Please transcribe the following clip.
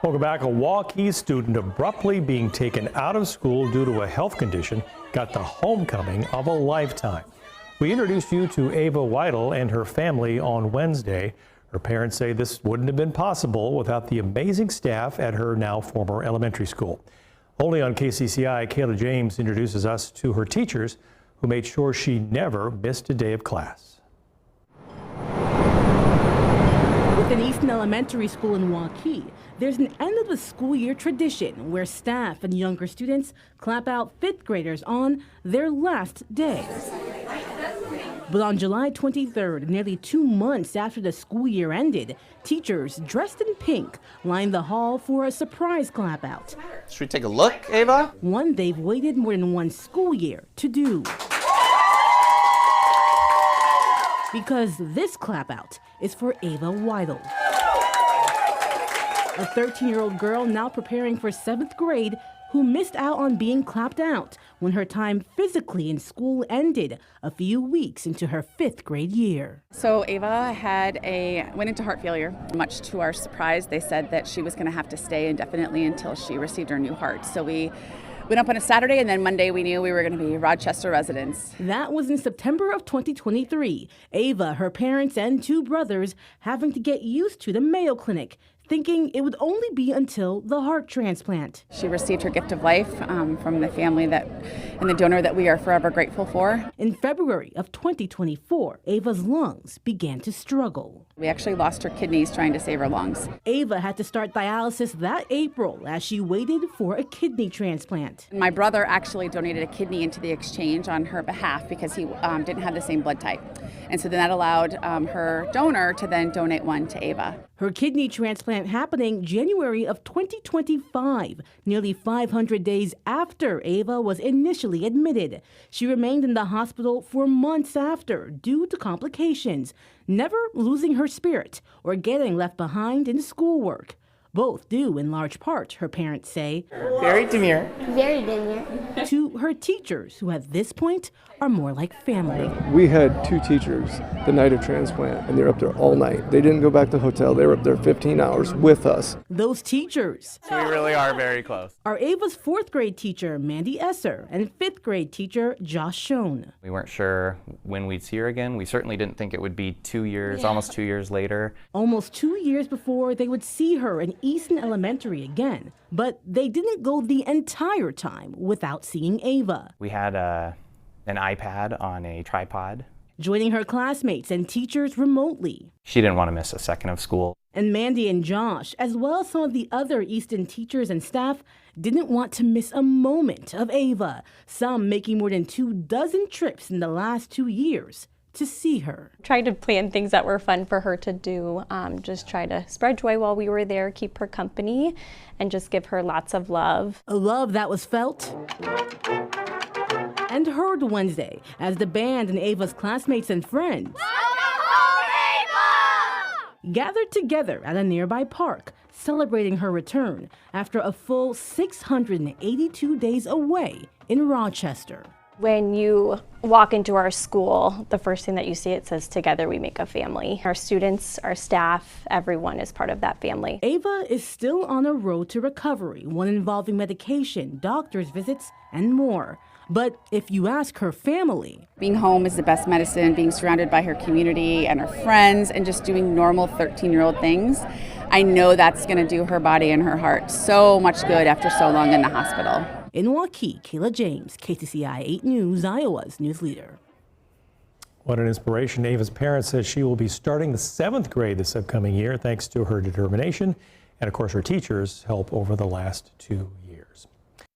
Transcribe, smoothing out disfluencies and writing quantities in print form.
Welcome back. A Waukee student abruptly being taken out of school due to a health condition got the homecoming of a lifetime. We introduced you to Ava Weidel and her family on Wednesday. Her parents say this wouldn't have been possible without the amazing staff at her now former elementary school. Only on KCCI, Kayla James introduces us to her teachers who made sure she never missed a day of class. Within Easton Elementary School in Waukee, there's an end of the school year tradition where staff and younger students clap out fifth graders on their last day. But on July 23rd, nearly 2 months after the school year ended, teachers dressed in pink lined the hall for a surprise clap out. Should we take a look, Ava? One they've waited more than one school year to do. Because this clap out is for Ava Weidel, a 13-year-old girl now preparing for 7th grade who missed out on being clapped out when her time physically in school ended a few weeks into her 5th grade year. So Ava went into heart failure. Much to our surprise, they said that she was going to have to stay indefinitely until she received her new heart. So we went up on a Saturday, and then Monday we knew we were going to be Rochester residents. That was in September of 2023. Ava, her parents, and 2 brothers having to get used to the Mayo Clinic, thinking it would only be until the heart transplant. She received her gift of life from the family and the donor that we are forever grateful for. In February of 2024, Ava's lungs began to struggle. We actually lost her kidneys trying to save her lungs. Ava had to start dialysis that April as she waited for a kidney transplant. My brother actually donated a kidney into the exchange on her behalf because he didn't have the same blood type. And so then that allowed her donor to then donate one to Ava. Her kidney transplant happening January of 2025, nearly 500 days after Ava was initially admitted. She remained in the hospital for months after due to complications, never losing her spirit or getting left behind in schoolwork. Both due in large part, her parents say, Very demure. Very demure. to her teachers, who at this point are more like family. We had 2 teachers the night of transplant, and they're up there all night. They didn't go back to the hotel. They were up there 15 hours with us. Those teachers We really are very close. are Ava's 4th grade teacher, Mandy Esser, and 5th grade teacher, Josh Schoen. We weren't sure when we'd see her again. We certainly didn't think it would be 2 years, almost 2 years later. Almost 2 years before they would see her in Easton Elementary again. But they didn't go the entire time without seeing Ava. We had an iPad on a tripod. Joining her classmates and teachers remotely. She didn't want to miss a second of school. And Mandy and Josh, as well as some of the other Easton teachers and staff, didn't want to miss a moment of Ava, some making more than 24 trips in the last 2 years to see her. Tried to plan things that were fun for her to do, just try to spread joy while we were there, keep her company, and just give her lots of love. A love that was felt and heard Wednesday as the band and Ava's classmates and friends gathered together at a nearby park, celebrating her return after a full 682 days away in Rochester. When you walk into our school, the first thing that you see, it says, "Together we make a family." Our students, our staff, everyone is part of that family. Ava is still on a road to recovery, one involving medication, doctor's visits, and more. But if you ask her family, Being home is the best medicine, being surrounded by her community and her friends and just doing normal 13-year-old things. I know that's going to do her body and her heart so much good after so long in the hospital. In Waukee, Kayla James, KCCI 8 News, Iowa's news leader. What an inspiration. Ava's parents says she will be starting the 7th grade this upcoming year thanks to her determination and, of course, her teachers' help over the last 2 years.